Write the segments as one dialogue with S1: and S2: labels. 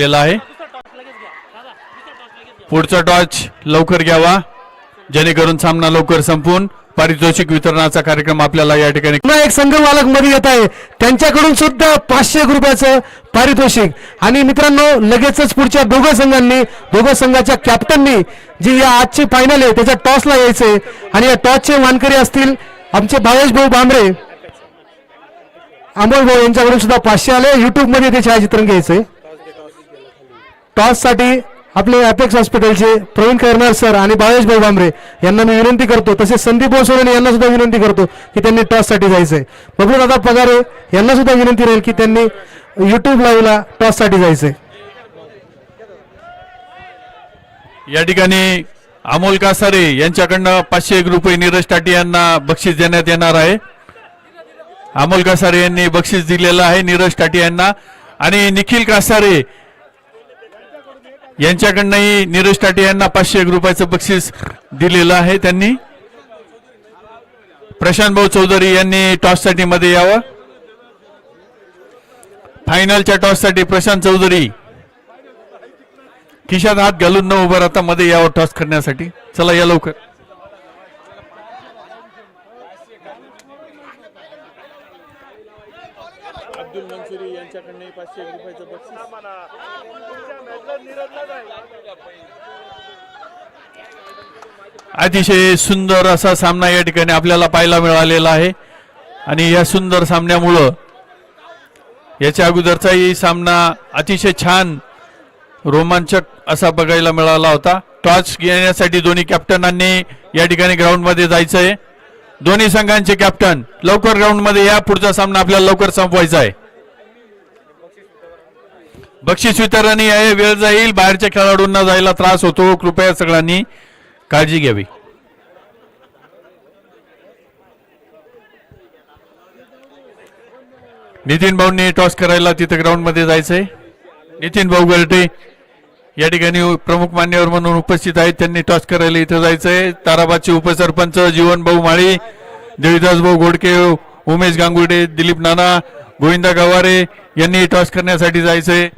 S1: आहे. पुढचा टॉच लवकर घ्यावा जेणेकरून सामना लवकर संपून पारितोषिक वितरणाचा कार्यक्रम आपल्याला या ठिकाणी
S2: एक संघ मालक मध्ये येत आहे त्यांच्याकडून सुद्धा 500 रुपयाचं पारितोषिक. आणि मित्रांनो लगेचच पुढच्या दोघं संघाच्या कॅप्टननी जी या आजची फायनल आहे त्याच्या टॉसला यायचंय आणि या टॉसचे मानकरी असतील आमचे भावेश भाऊ बांबरे, अमोल भाऊ यांच्याकडून सुद्धा 500 आले. युट्यूब मध्ये ते छायाचित्रण घ्यायचंय. टॉस साठी आपले अपेक्स हॉस्पिटलचे प्रवीण करणार सर आणि भावेश भाऊ बांबरे यांना मी विनंती करतो, तसेच संदीप भाऊ सोनवणे यांना सुद्धा विनंती करतो की त्यांनी टॉस साठी जायचंय. बबलू दादा पगारे यांना सुद्धा विनंती राहील की त्यांनी युट्यूब लाईव्हला टॉस साठी जायचंय.
S1: या ठिकाणी अमोल कासारे यांच्याकडनं 501 रुपये नीरज टाटी यांना बक्षीस देण्यात येणार आहे. अमोल कासारे यांनी बक्षीस दिलेलं आहे नीरज टाटी यांना. आणि निखिल कासारे यांच्याकडनंही नीरज टाटे यांना 501 रुपयाचं बक्षीस दिलेलं आहे त्यांनी. प्रशांत भाऊ चौधरी यांनी टॉस साठी मध्ये यावं. फायनलच्या टॉस साठी प्रशांत चौधरी खिशात हात घालून न उभं राहता मध्ये यावं टॉस करण्यासाठी. चला या लवकर.
S3: अब्दुल मंसुरी यांच्याकडनं 501 रुपयाचं बक्षीस.
S1: अतिशय सुंदर असा सामना या ठिकाणी आपल्याला पाहायला मिळालेला आहे. आणि या सुंदर सामन्यामुळं याच्या अगोदरचाही सामना अतिशय छान रोमांचक असा बघायला मिळाला होता. टॉस घेण्यासाठी दोन्ही कॅप्टनांनी या ठिकाणी ग्राउंड मध्ये जायचंय. दोन्ही संघांचे कॅप्टन लवकर ग्राउंड मध्ये या. पुढचा सामना आपल्याला लवकर संपवायचा आहे. बक्षीस वितरण आहे. वेळ जाईल, बाहेरच्या खेळाडूंना जायला त्रास होतो. कृपया सगळ्यांनी काळजी घ्यावी. नितीन भाऊंनी टॉस करायला तिथे ग्राउंड मध्ये जायचंय. नितीन भाऊ गरटे या ठिकाणी प्रमुख मान्यवर म्हणून उपस्थित आहेत. त्यांनी टॉस करायला इथे जायचंय. ताराबादचे उपसरपंच जीवन भाऊ माळी, देवीदास भाऊ घोडके, उमेश गांगुर्डे, दिलीप नाना, गोविंदा गवारे यांनी टॉस करण्यासाठी जायचंय.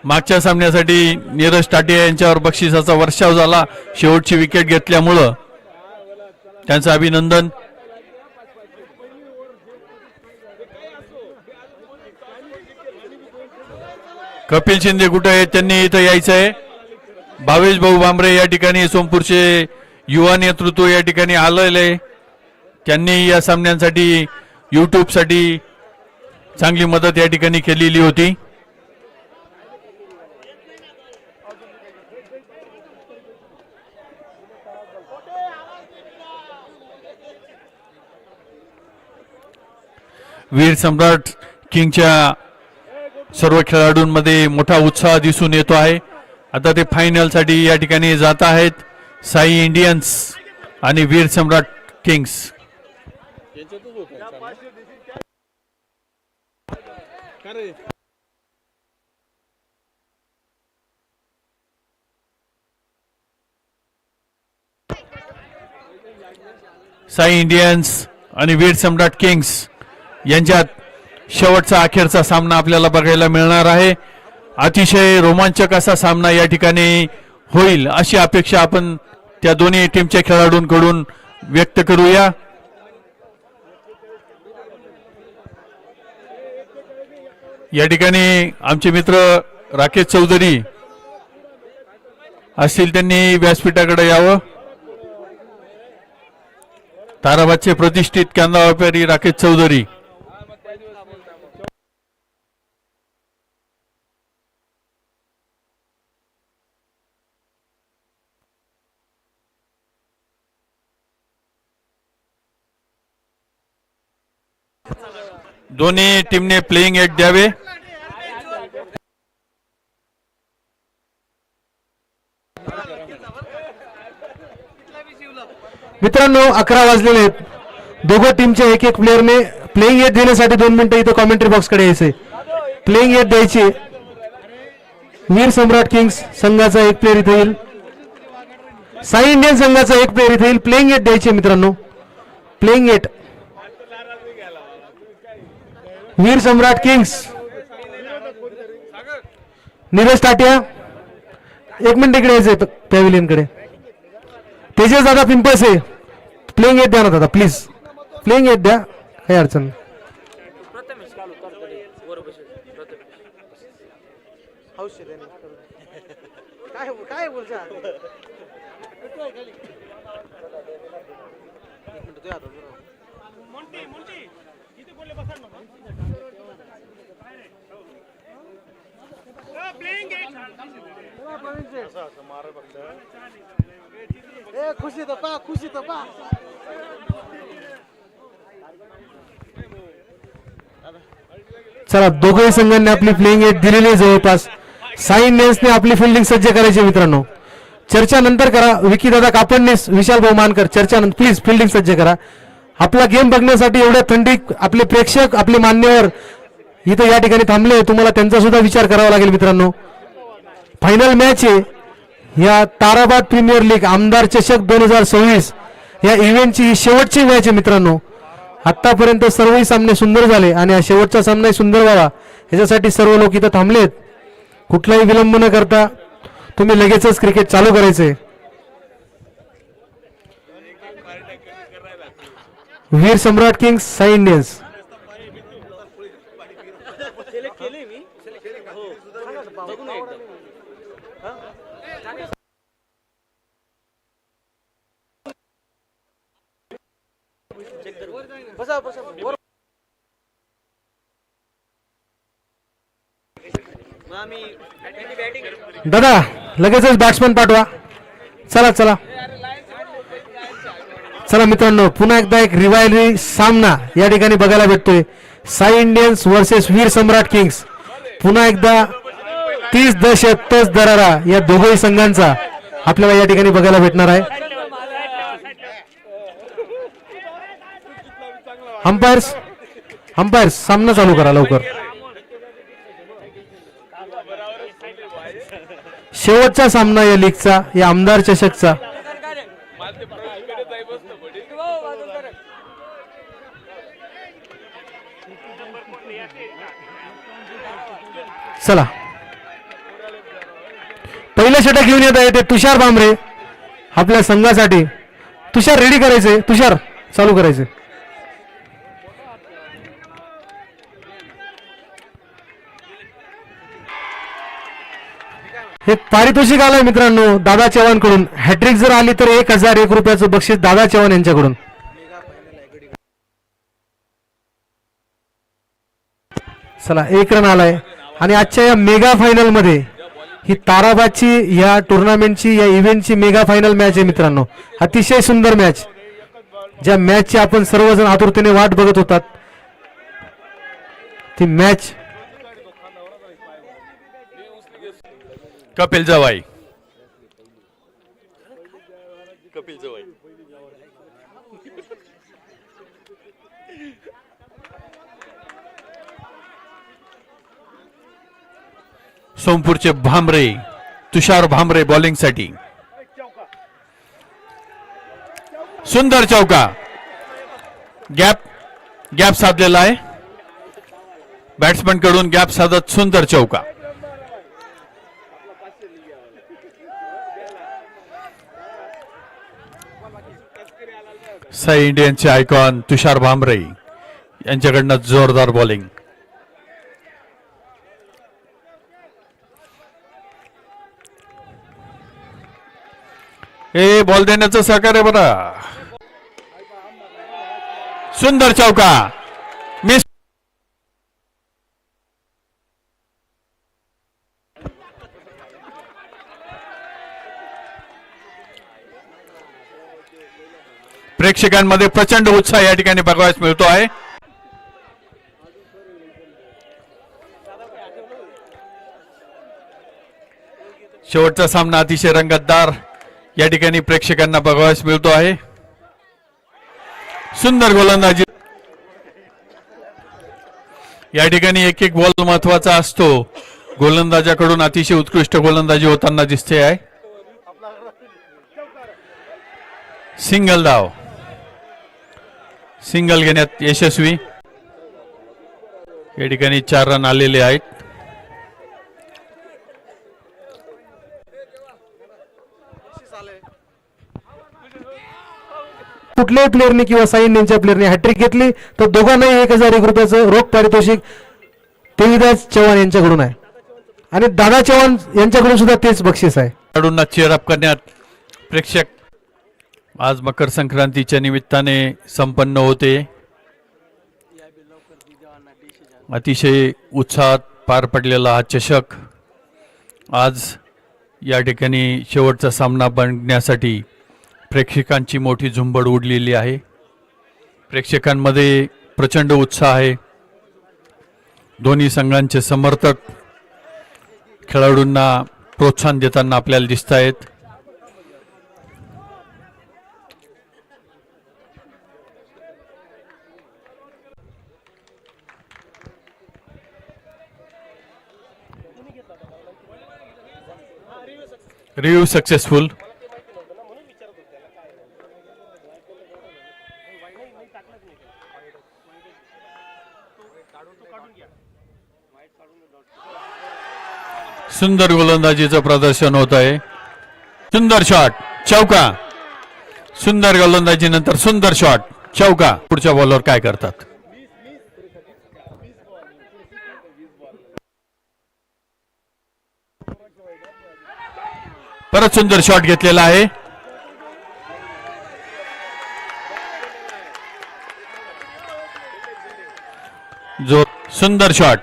S1: मागच्या सामन्यासाठी नीरज टाटे यांच्यावर बक्षिसाचा वर्षाव झाला. शेवटची विकेट घेतल्यामुळं त्यांचं अभिनंदन. कपिल शिंदे कुठे आहेत? त्यांनी इथं यायचं आहे. भावेश भाऊ बांबरे या ठिकाणी सोमपूरचे युवा नेतृत्व या ठिकाणी आलेले. त्यांनी या सामन्यांसाठी युट्यूब साठी चांगली मदत या ठिकाणी केलेली होती. वीर सम्राट किंगच्या सर्व खेळाडूंमध्ये मोठा उत्साह दिसून येतो आहे. आता ते फायनल साठी या ठिकाणी जात आहेत. साई इंडियन्स आणि वीर सम्राट किंग्स. साई इंडियन्स आणि वीर सम्राट किंग्स यांच्यात शेवटचा अखेरचा सामना आपल्याला बघायला मिळणार आहे. अतिशय रोमांचक असा सामना या ठिकाणी होईल अशी अपेक्षा आपण त्या दोन्ही टीमच्या खेळाडूंकडून व्यक्त करूया. या ठिकाणी आमचे मित्र राकेश चौधरी असतील, त्यांनी व्यासपीठाकडे यावं. ताराबादचे प्रतिष्ठित कांदा व्यापारी राकेश चौधरी. दोन्ही टीमने प्लेइंग एट द्यावे.
S2: मित्रांनो 11 वाजलेले आहेत. दोघं टीमच्या एक एक प्लेअरने प्लेइंग एट देण्यासाठी 2 मिनिटं इथं कॉमेंट्री बॉक्स कडे यायचंय. प्लेइंग एट द्यायची. वीर सम्राट किंग्स संघाचा एक प्लेअर इथे येईल. साई इंडियन संघाचा एक प्लेअर इथे येईल. प्लेइंग एट द्यायची मित्रांनो. Playing at. Veer Samrat Kings Neeraj Tatia 1 minute इकडे यायचंय पॅव्हिलियन कडे. तेजस दादा पिंपळसे प्लेइंग एट द्या ना दादा प्लीज. प्लेइंग एट द्या काही अडचण नाही.
S4: खुशी तो पा खुशी तो पा.
S2: चला दोघंही संघांनी आपली प्लेइंग एट दिलेली आहे जवळपास. साई इंडियन्सने आपली फिल्डिंग सज्ज करायची मित्रांनो. चर्चा नंतर करा. विकी दादा कापडनेस विशाल भाऊ मानकर चर्चा नंतर प्लीज फिल्डिंग सज्ज करा. आपला गेम बघण्यासाठी एवढ्या थंडीत आपले प्रेक्षक आपले मान्यवर इथं या ठिकाणी थांबले. तुम्हाला त्यांचा सुद्धा विचार करावा लागेल मित्रांनो. फायनल मॅच आहे या ताराबाद प्रीमियर लीग आमदार चषक 2026 या इव्हेंटची ही शेवटची मॅच आहे मित्रांनो. आतापर्यंत सर्वही सामने सुंदर झाले आणि हा शेवटचा सामना सुंदर व्हावा याच्यासाठी सर्व लोक इथं थांबलेत. कुठलाही विलंब न करता तुम्ही लगेचच क्रिकेट चालू करायचंय. वीर सम्राट किंग्स साई इंडियन्स. दादा लगेचच बॅट्समन पाठवा. चला चला चला मित्रांनो पुन्हा एकदा एक रिवायलरी सामना या ठिकाणी बघायला भेटतोय. साई इंडियन्स वर्सेस वीर सम्राट किंग्स. पुन्हा एकदा 30 दशक तस दरारा या दोघही संघांचा आपल्याला या ठिकाणी बघायला भेटणार आहे. अंपायर्स सामना चालू करा लवकर. शेवटचा सामना या लीगचा या आमदार चषकचा. चला पहिलं षटक घेऊन येत आहे ते तुषार भामरे आपल्या संघासाठी. तुषार रेडी करायचे. तुषार चालू करायचे. एक पारितोषिक आलंय मित्रांनो दादा चव्हाण कडून. हॅट्रिक जर आली तर 1001 रुपयाचं बक्षीस दादा चव्हाण यांच्याकडून. चला 1 रन आलाय आणि आजच्या या मेगा फायनल मध्ये ही ताराबादची या टुर्नामेंटची या इव्हेंटची मेगा फायनल मॅच आहे मित्रांनो. अतिशय सुंदर मॅच ज्या मॅचची आपण सर्वजण आतुरतेने वाट बघत होतात ती मॅच.
S1: कपिल जवाई. सोमपूरचे भामरे तुषार भामरे बॉलिंग साठी. सुंदर चौका. गॅप साधलेला आहे. बॅट्समन कडून गॅप साधत सुंदर चौका. साई इंडियनचे आयकॉन तुषार भामरे यांच्याकडनं जोरदार बॉलिंग. हे बॉल देण्याचं सहकार्य बरा. सुंदर चौका. मिस. प्रेक्षकांमध्ये प्रचंड उत्साह या ठिकाणी बघायला मिळतो आहे. शेवटचा सामना अतिशय रंगतदार या ठिकाणी प्रेक्षकांना बघावयास मिळतो आहे. सुंदर गोलंदाजी या ठिकाणी एक एक बॉल महत्वाचा असतो. गोलंदाजाकडून अतिशय उत्कृष्ट गोलंदाजी होताना दिसते आहे. सिंगल धाव, सिंगल घेण्यात यशस्वी. या ठिकाणी 4 रन आलेले आहेत.
S2: कुठल्याही प्लेअरने किंवा साई इंडियनच्या प्लेअरने हॅट्रिक घेतली तर दोघांनाही 1,001 रुपयाचं रोख पारितोषिक देवीदास चव्हाण यांच्याकडून आहे आणि दादा चव्हाण यांच्याकडून सुद्धा तेच बक्षीस आहे.
S1: खेळाडूंना चेअरअप करण्यात प्रेक्षक आज मकर संक्रांतीच्या निमित्ताने संपन्न होते. अतिशय उत्साहात पार पडलेला हा चषक आज या ठिकाणी शेवटचा सामना बनण्यासाठी प्रेक्षकांची मोठी झुंबड उडलेली आहे. प्रेक्षकांमध्ये प्रचंड उत्साह आहे. दोन्ही संघांचे समर्थक खेळाडूंना प्रोत्साहन देताना आपल्याला दिसत आहेत. Review successful. सुंदर गोलंदाजीचं प्रदर्शन होत आहे. सुंदर शॉट, चौका. सुंदर गोलंदाजी नंतर सुंदर शॉट, चौका. पुढच्या बॉलवर काय करतात? परत सुंदर शॉट घेतलेला आहे. जो सुंदर शॉट,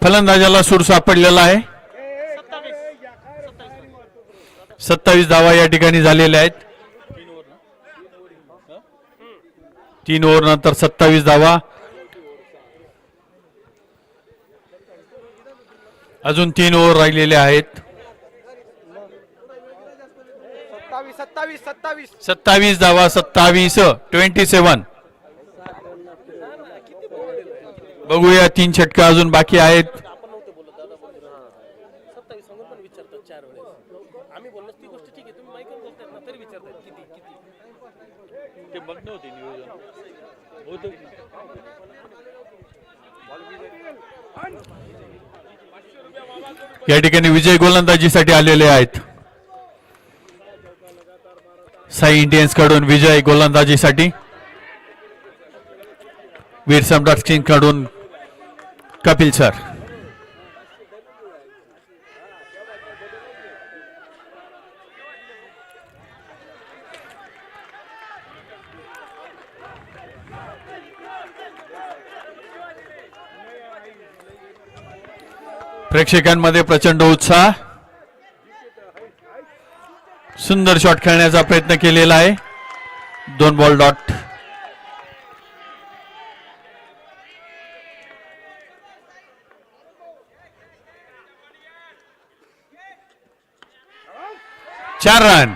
S1: फलंदाजाला सूर सापडलेला आहे. 27 धावा या ठिकाणी झालेल्या आहेत. 3 ओव्हर नंतर 27 धावा. अजून 3 ओव्हर राहिलेले आहेत. 27 धावा, 27. बघूया 3 षटका अजून बाकी आहेत. या ठिकाणी विजय गोलंदाजीसाठी आलेले आहेत. साई इंडियन्स कडून विजय गोलंदाजीसाठी, वीर सम्राट किंग कडून कपिल सर. प्रेक्षकांमध्ये प्रचंड उत्साह. सुंदर शॉट खेळण्याचा प्रयत्न केलेला आहे. 2 बॉल डॉट. चार रन.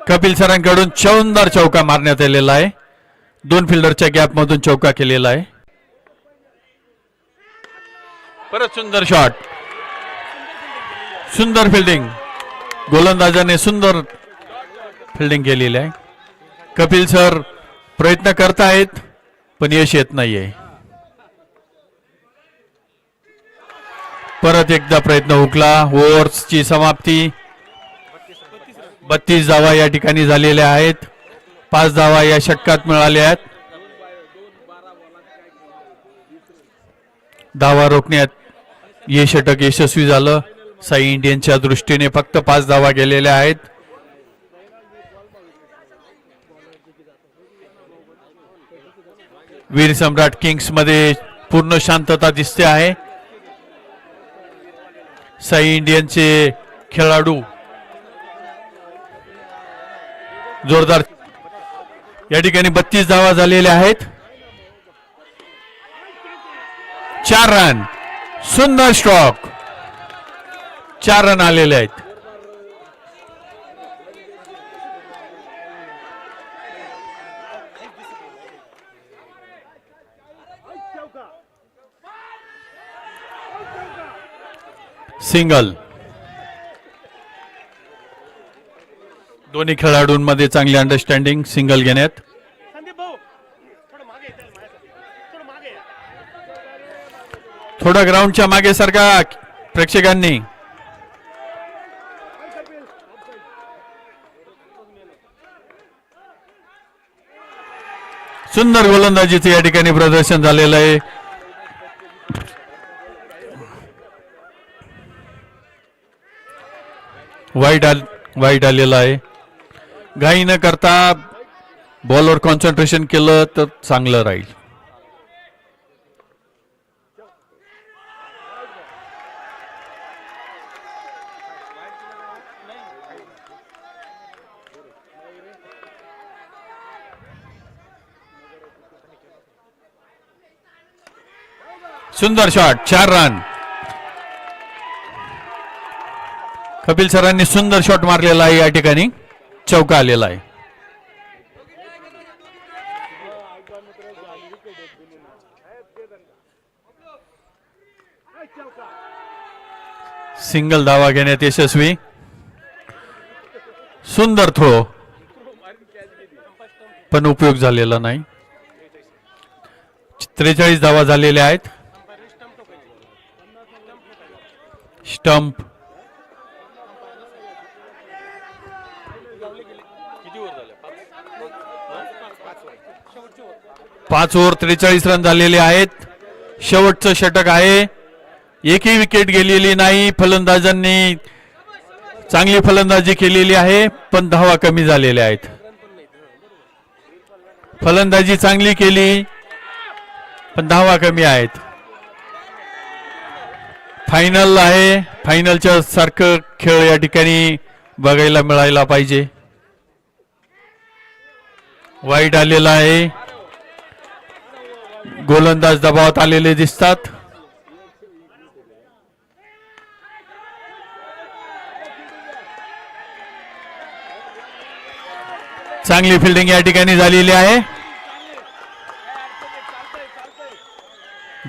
S1: कपिल सरांकडून शानदार चौका मारण्यात आलेला आहे. 2 फिल्डरच्या गॅप मधून चौका केलेला आहे. परत सुंदर शॉट, सुंदर फिल्डिंग. गोलंदाजाने सुंदर फिल्डिंग केलेली आहे. कपिल सर प्रयत्न करतायत पण यश येत नाहीये. परत एकदा प्रयत्न हुकला. ओव्हर्सची समाप्ती. 32 धावा या ठिकाणी झालेल्या आहेत. 5 धावा या षटकात मिळाल्या आहेत. धावा रोखण्यात हे षटक यशस्वी झालं. साई इंडियनच्या दृष्टीने फक्त 5 धावा गेलेल्या आहेत. वीर सम्राट किंग्स मध्ये पूर्ण शांतता दिसते आहे. साई इंडियनचे खेळाडू जोरदार. या ठिकाणी 32 धावा झालेल्या आहेत. 4 रन. सुंदर स्ट्रोक. 4 रन आलेले आहेत. सिंगल. दोन्ही खेळाडूंमध्ये चांगली अंडरस्टँडिंग सिंगल घेण्यात. थोडं ग्राउंडच्या मागे सारखा प्रेक्षकांनी. सुंदर गोलंदाजीचे या ठिकाणी प्रदर्शन झालेलं आहे. वाईट आलेला आहे. घाई न करता बॉलवर कॉन्सन्ट्रेशन केलं तर चांगलं राहील. सुंदर शॉट. 4 रन. कपिल सरांनी सुंदर शॉट मारलेला आहे. या ठिकाणी चौका आलेला आहे. सिंगल धावा घेण्यात यशस्वी. सुंदर थ्रो पण उपयोग झालेला नाही. 43 धावा झालेल्या आहेत. स्टंप. 5 ओव्हर 43 रन झालेले आहेत. शेवटचं षटक आहे. एकही विकेट गेलेली नाही. फलंदाजांनी चांगली फलंदाजी केलेली आहे पण धावा कमी झालेल्या आहेत. फलंदाजी चांगली केली पण धावा कमी आहेत. फायनल आहे. फायनलच्या सारखं खेळ या ठिकाणी बघायला मिळायला पाहिजे. वाईट आलेला आहे. गोलंदाज दबावात आलेले दिसतात. चांगली फिल्डिंग या ठिकाणी झालेली आहे.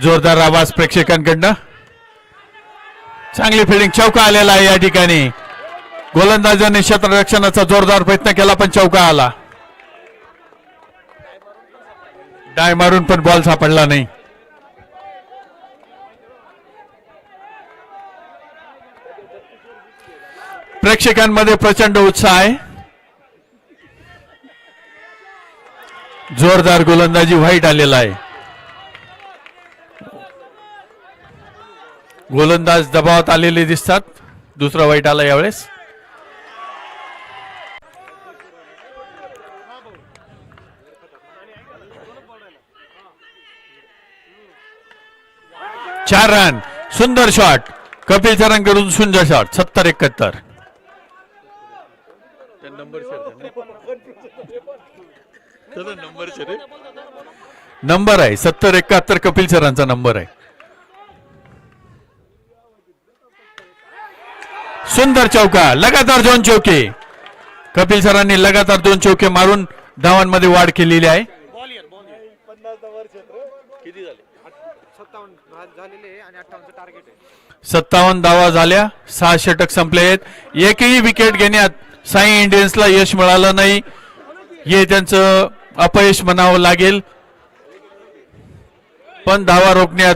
S1: जोरदार आवाज प्रेक्षकांकडनं. चांगली फिल्डिंग. चौका आलेला आहे या ठिकाणी. गोलंदाजाने क्षेत्ररक्षणाचा जोरदार प्रयत्न केला पण चौका आला. डाय मारून पण बॉल सापडला नाही. प्रेक्षकांमध्ये प्रचंड उत्साह आहे. जोरदार गोलंदाजी. व्हाईट आलेला आहे. गोलंदाज दबावात आलेले दिसतात. दुसरा व्हाईट आला यावेळेस. चार रन. सुंदर शॉट. कपिल सरांकडून सुंदर शॉट. 70-71. नंबर आहे 70-71. कपिल सरांचा नंबर आहे. सुंदर चौका. लगातार 2 चौके. कपिल सरांनी लगातार 2 चौके मारून धावांमध्ये वाढ केलेली आहे. 57 धावा झाल्या. 6 षटक संपले आहेत. एकही विकेट घेण्यात साई इंडियन्सला यश मिळालं नाही. हे त्यांचं अपयश म्हणावं लागेल. पण धावा रोखण्यात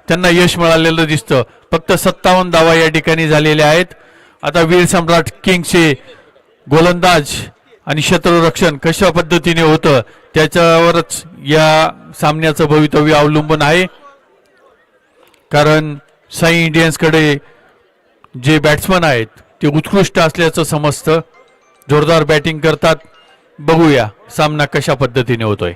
S1: त्यांना यश मिळालेलं दिसतं. फक्त 57 धावा या ठिकाणी झालेल्या आहेत. आता वीर सम्राट किंग्सचे गोलंदाज आणि क्षेत्ररक्षण कशा पद्धतीने होतं त्याच्यावरच या सामन्याचं भवितव्य अवलंबून आहे. कारण साई इंडियन्सकडे जे बॅट्समन आहेत ते उत्कृष्ट असल्याचं समजतं. जोरदार बॅटिंग करतात. बघूया सामना कशा पद्धतीने होतोय.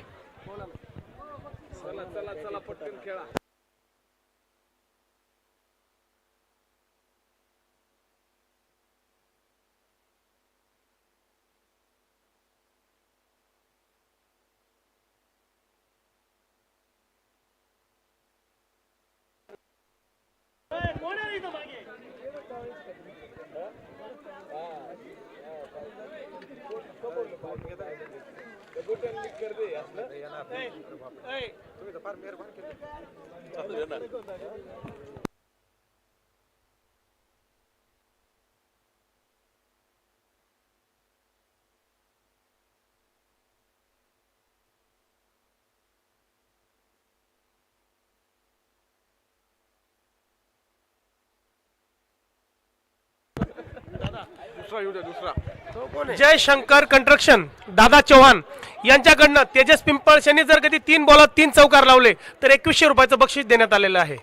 S5: जय शंकर कंस्ट्रक्शन दादा चव्हाण यांच्याकडनं तेजस पिंपळ यांनी जर कधी 3 बॉलात 3 चौकार लावले तर 2100 रुपयाचं बक्षीस देण्यात आलेलं आहे.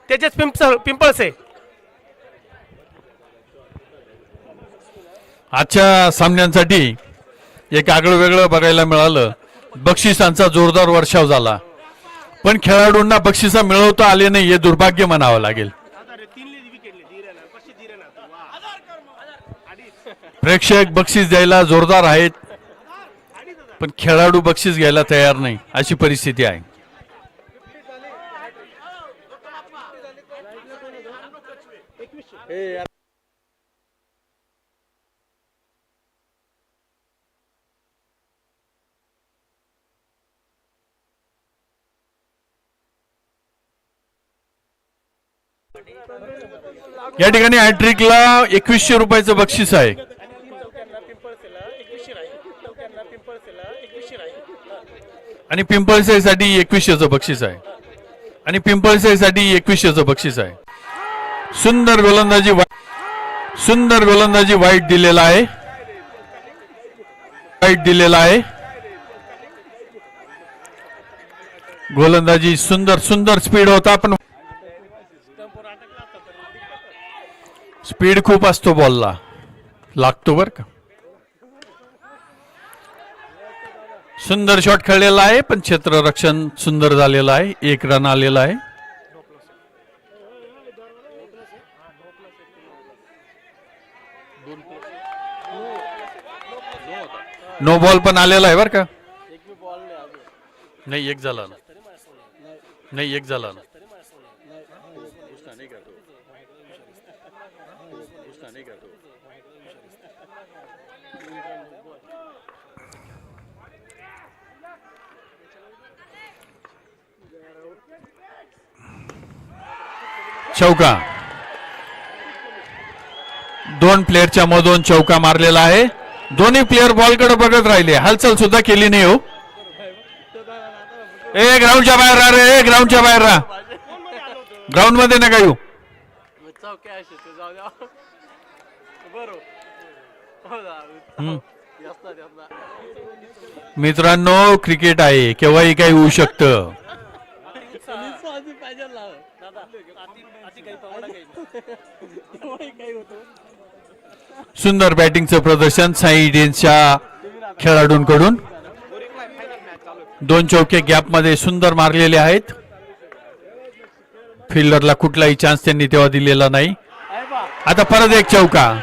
S5: तेजस पिंपळसे.
S1: आजच्या सामन्यांसाठी एक आगळं वेगळं बघायला मिळालं. बक्षिसांचा जोरदार वर्षाव झाला, पण खेळाडूंना बक्षिसा मिळवता आले नाही, हे दुर्भाग्य म्हणावं लागेल. प्रेक्षक बक्षीस द्यायला जोरदार आहेत, पण खेळाडू बक्षीस घ्यायला तयार नाही, अशी परिस्थिती आहे. या ठिकाणी हॅट्रिकला 2100 रुपयाचं बक्षीस आहे. आणि पिंपळसेसाठी 2100चं बक्षीस आहे. आणि पिंपळसेसाठी 2100चं बक्षीस आहे. सुंदर गोलंदाजी वाईट दिलेला आहे. गोलंदाजी सुंदर स्पीड होता, पण स्पीड खूप असतो, बॉलला लागतो बर का. सुंदर शॉट खेळलेला आहे, पण क्षेत्ररक्षण सुंदर झालेलं आहे. 1 रन आलेला आहे. नो बॉल पण आलेला आहे बर का. नाही, एक झाला ना. चौका. 2 प्लेअरच्या मधून चौका मारलेला आहे. दोन्ही प्लेअर बॉलकडे बघत राहिले, हालचाल सुद्धा केली नाही. हो, ग्राउंडच्या बाहेर राहा रे, ग्राउंडच्या बाहेर राहा, ग्राउंड मध्ये नका येऊ. मित्रांनो, क्रिकेट आहे, केव्हाही काही होऊ शकतं. सुंदर बॅटिंगचं प्रदर्शन साई इंडियन्सच्या खेळाडूंकडून. 2 चौके गॅप मध्ये सुंदर मारलेले आहेत. फिल्डरला कुठलाही चान्स त्यांनी तेव्हा दिलेला नाही. आता परत एक चौका,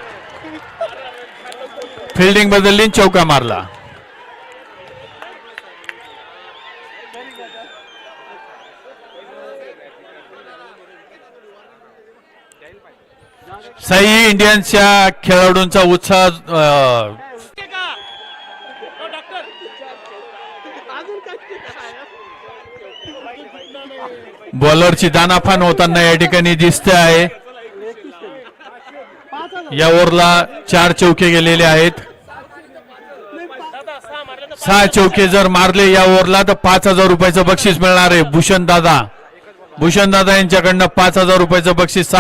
S1: फिल्डिंग बदलली, चौका मारला. साई इंडियन्सच्या खेळाडूंचा उत्साह बॉलरची दानाफान होताना या ठिकाणी दिसते आहे. या ओव्हरला 4 चौके गेलेले आहेत. 6 चौके जर मारले या ओव्हरला तर 5000 रुपयाचं बक्षीस मिळणार आहे. भूषण दादा यांच्याकडनं 5000 रुपयाचं बक्षीस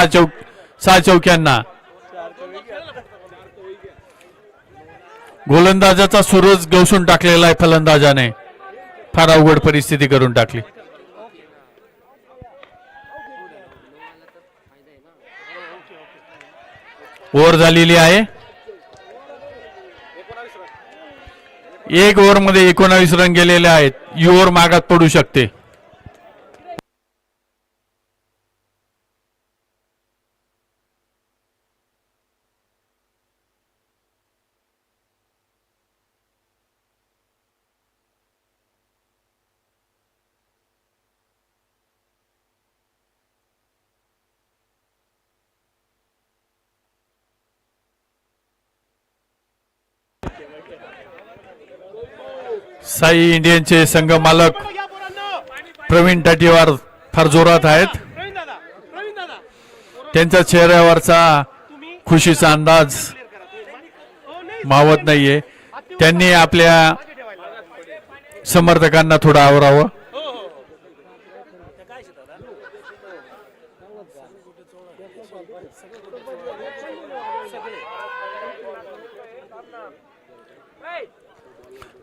S1: 6 चौक्यांना. गोलंदाजाचा सूरज गवसून टाकलेला आहे फलंदाजाने, फार अवघड परिस्थिती करून टाकली. ओव्हर झालेली आहे. 1 ओव्हर मध्ये 19 रन गेलेले आहेत. ही ओव्हर मागात पडू शकते. साई इंडियनचे संघ मालक प्रवीण टाटीवार फार जोरात आहेत. त्यांच्या चेहऱ्यावरचा खुशीचा अंदाज मावत नाहीये. त्यांनी आपल्या समर्थकांना थोडं आवरावं.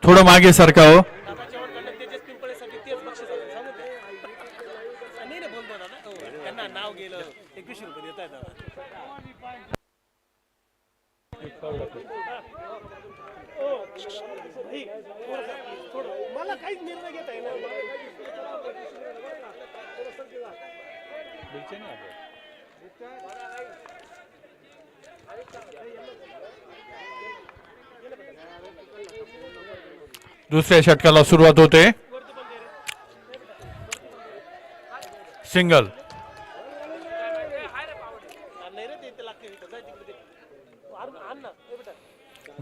S1: थोडं मागे सरकावं.
S5: मला काहीच निर्णय घेता येणार
S1: दुसऱ्या षटकाला सुरुवात होते. सिंगल.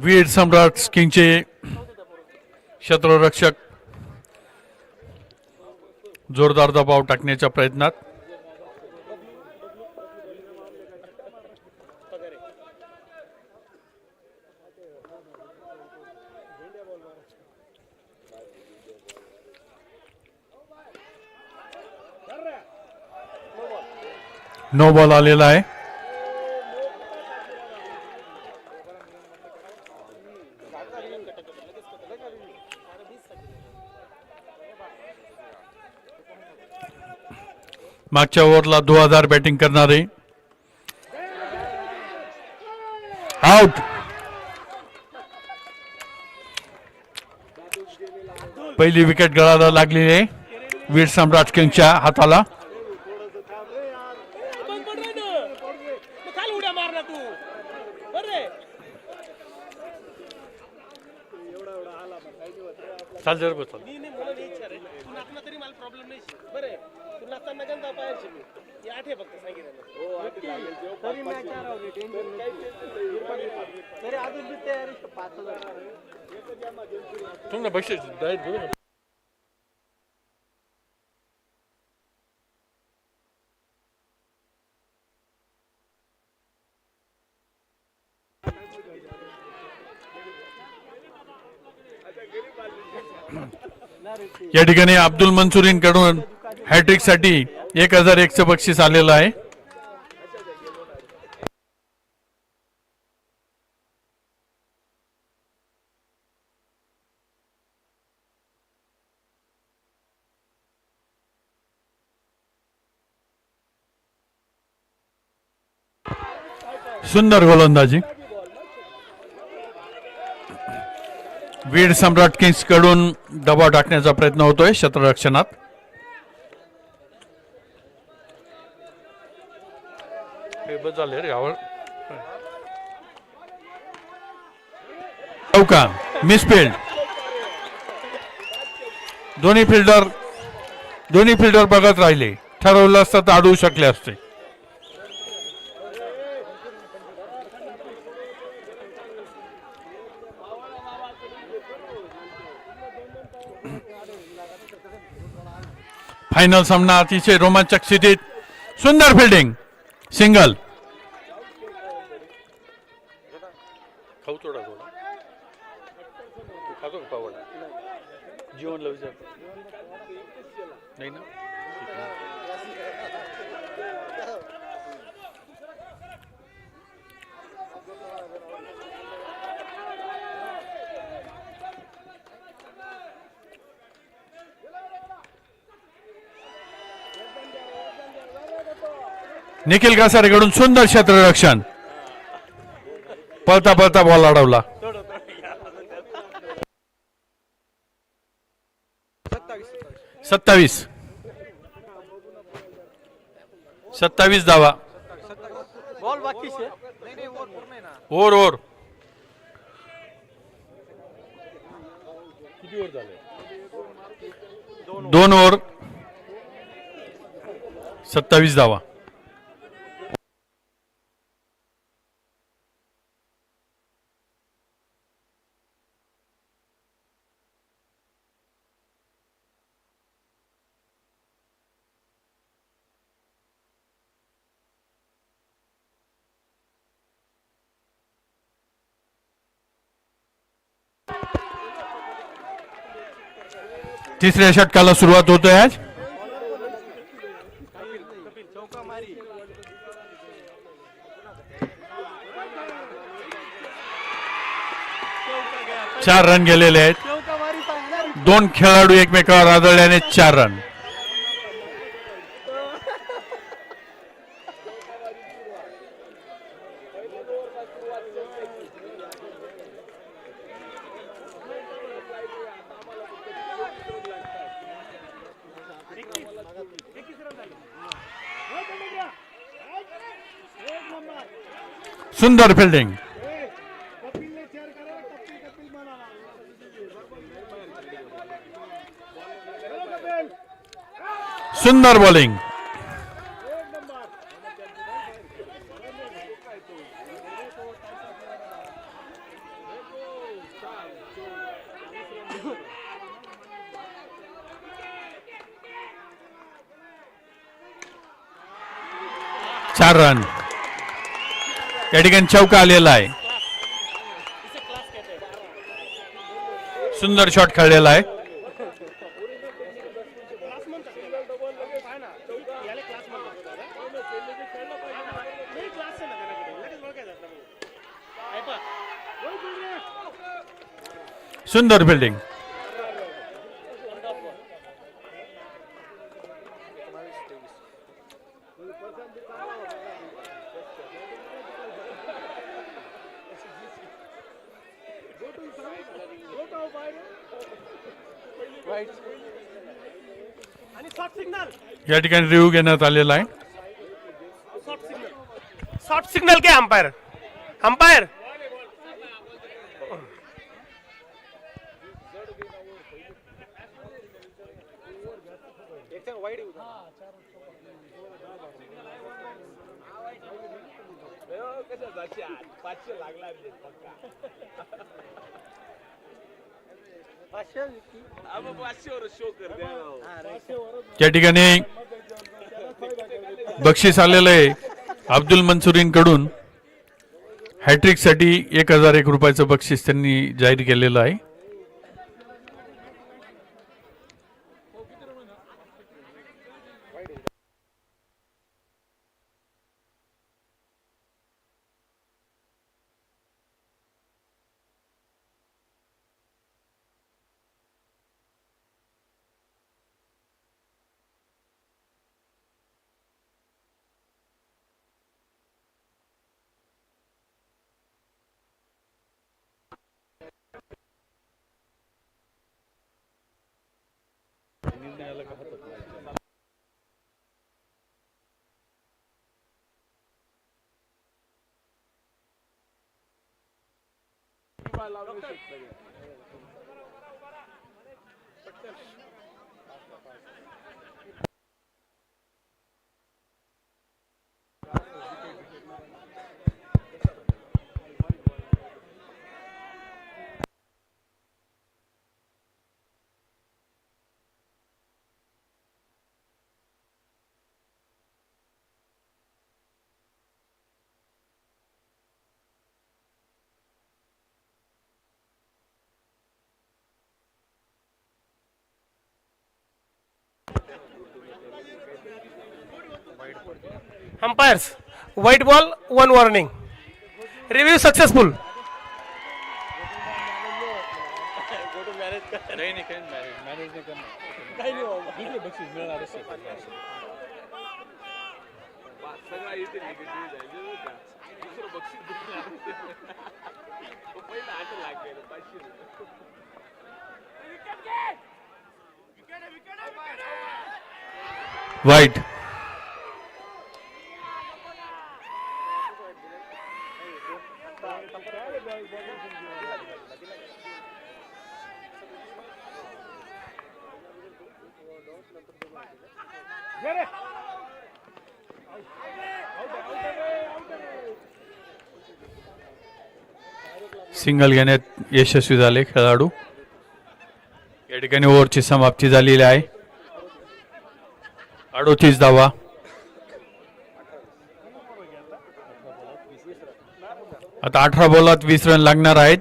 S1: वीर सम्राट किंगचे क्षेत्ररक्षक जोरदार दबाव टाकण्याच्या प्रयत्नात. नो बॉल आलेला आहे. मागच्या ओव्हरला 2000 बॅटिंग करणारे आउट. पहिली विकेट गळाला लागलेली आहे वीर सम्राट किंगच्या हाताला.
S5: उड्या मारला तू बरे
S1: चाल जर बस.
S5: मी नाही मला नाही इच्छा रे तू नाचला तरी मला प्रॉब्लेम नाही बरे तू नाचताना गंदा पाहायची मी हे आठे फक्त सांगितलं
S4: तरी मॅच हरवली टेन्शन नाही तरी अजून बी तयारी 5000
S1: तुम्हाला बक्षीस डायरेक्ट घेऊ ना. या ठिकाणी अब्दुल मंसूरींकडून हॅट्रिक साठी 1001चं बक्षीस आलेलं आहे. सुंदर गोलंदाजी. वीर सम्राट किंग्स कडून दबाव टाकण्याचा प्रयत्न होतोय क्षेत्ररक्षणात. चौका मिसफिल्ड. दोन्ही फिल्डर बघत राहिले. ठरवलं असतं तर अडवू शकले असते. फायनल सामना अतिशय रोमांचक स्थितीत. सुंदर फिल्डिंग. सिंगल. निखिल कासारेकडून सुंदर क्षेत्ररक्षण. पळता पळता बॉल अडवला. 27 धावा.
S4: बॉल बाकी छे नहीं नहीं ओवर पूर्ण है ना
S1: ओव्हर
S3: किती ओव्हर झाले?
S1: 2 ओव्हर 27 धावा. तिसऱ्या षटकाला सुरुवात होते आज. चार रन गेलेले आहेत. दोन खेळाडू एकमेकावर आदळल्याने 4 रन. सुंदर फिल्डिंग. सुंदर बॉलिंग. चार रन. या ठिकाणी चौका आलेला आहे. सुंदर शॉट खेळलेला आहे. सुंदर फिल्डिंग. या ठिकाणी रिव्ह्यू घेण्यात आलेला आहे.
S5: शॉर्ट सिग्नल क्या अंपायर? अंपायर
S1: या ठिकाणी बक्षीस आलेलं आहे अब्दुल मंसूरींकडून. हॅट्रिक साठी 1001 रुपयाचं बक्षीस त्यांनी जाहीर केलेलं आहे.
S5: umpires, white ball, 1 warning. Review successful.
S1: वाईट. सिंगल घेण्यात यशस्वी झाले खेळाडू. या ठिकाणी ओव्हरची समाप्ती झालेली आहे. 38 धावा. आता 18 बॉलात 20 रन लागणार आहेत.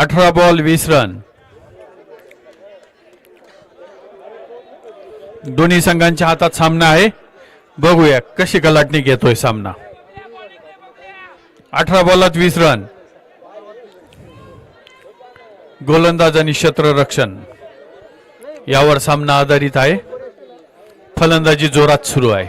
S1: 18 बॉल 20 रन. दोन्ही संघांच्या हातात सामना आहे. बघूया कशी कलाटणी घेतोय सामना. 18 बॉलात 20 रन. गोलंदाज आणि क्षेत्ररक्षण यावर सामना आधारित आहे. फलंदाजी जोरात सुरू आहे.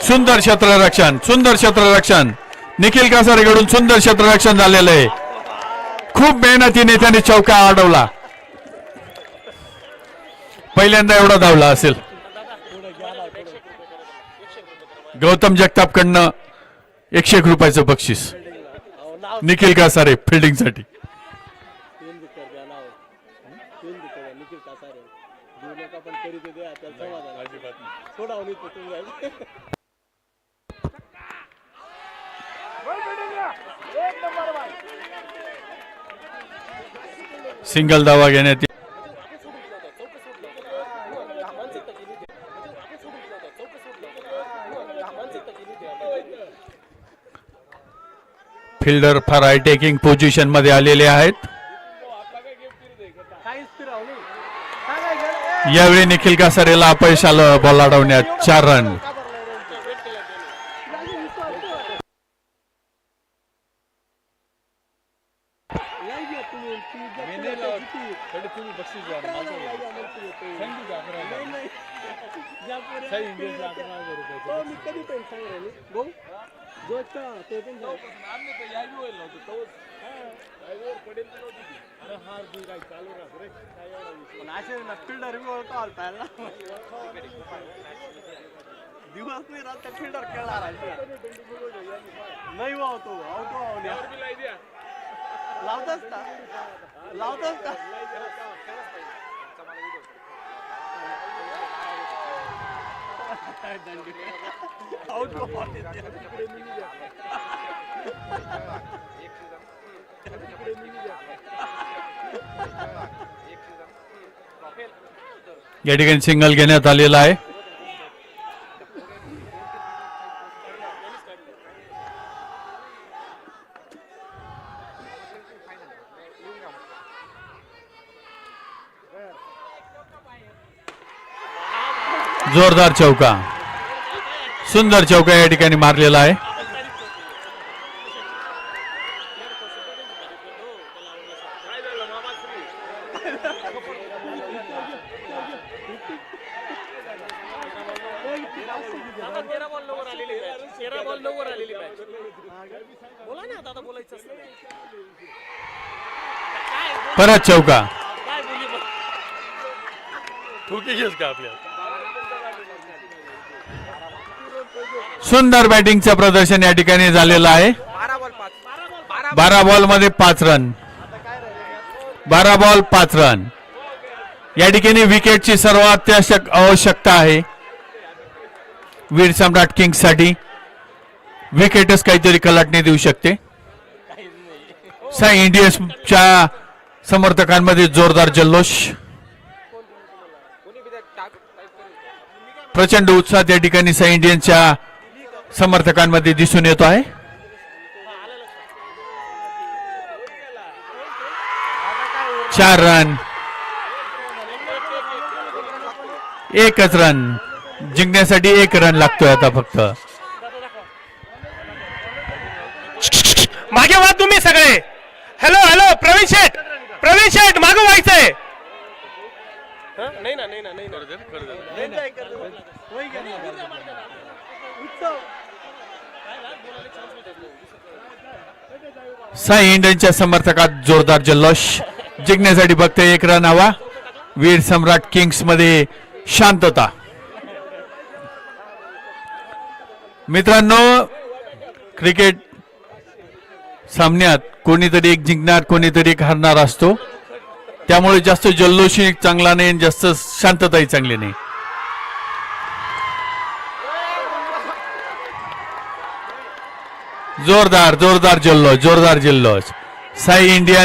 S1: सुंदर क्षेत्ररक्षण, सुंदर क्षेत्ररक्षण. निखिल कासारेकडून सुंदर क्षेत्ररक्षण झालेलं आहे. खूप मेहनतीने त्याने चौका अडवला. पहिल्यांदा एवढा धावला असेल. गौतम जगतापकडनं 101 रुपयाचं बक्षीस निखिल कासारे फिल्डिंगसाठी.
S4: निखिल कासारे देऊ नका पण तरी ते द्या त्याला समाधान अजिबात थोडा होईल तो तुम्ही जाईल.
S1: सिंगल धावा घेण्यात फिल्डर फार हाय टेकिंग पोझिशन मध्ये आलेले आहेत. यावेळी निखिल कासारेला अपयश आलं बॉल अडवण्यात. 4 रन.
S3: तुम्ही बक्षीस द्या
S4: मी कधी पण सांगेल भाऊ जो ते पण फिल्डर दिवस नाही रात फिल्डर खेळणार नाही वाहतो लावताच का लावताच का
S1: या ठिकाणी सिंगल घेण्यात आलेला आहे. जोरदार चौका, सुंदर चौका या ठिकाणी मारलेला आहे. परत चौका. सुंदर बॅटिंगचं प्रदर्शन या ठिकाणी झालेलं आहे. 12 बॉल मध्ये 5 रन. 12 ball 5 run. या ठिकाणी विकेटची सर्वात आवश्यकता आहे वीर सम्राट किंग्स साठी. विकेटच काहीतरी कलाटणी देऊ शकते. साई इंडियन्सच्या समर्थकांमध्ये जोरदार जल्लोष. प्रचंड उत्साह या ठिकाणी साई इंडियन्सच्या समर्थकांमध्ये दिसून येतो आहे. चार रन, एकच रन जिंकण्यासाठी 1 रन लागतोय आता फक्त.
S5: मागे व्हा तुम्ही सगळे. हॅलो हॅलो प्रवीण शेठ, प्रवीण शेठ मागे व्हायचंय. नाही ना नाही ना नाही ना
S1: साई इंडियन्सच्या समर्थकात जोरदार जल्लोष. जिंकण्यासाठी फक्त 1 रन हवा. वीर सम्राट किंग्स मध्ये शांतता. मित्रांनो, क्रिकेट सामन्यात कोणीतरी एक जिंकणार कोणीतरी एक हारणार असतो. त्यामुळे जास्त जल्लोषी चांगला नाही, जास्त शांतताही चांगली नाही. जोरदार जोरदार जल्लोष साई इंडिया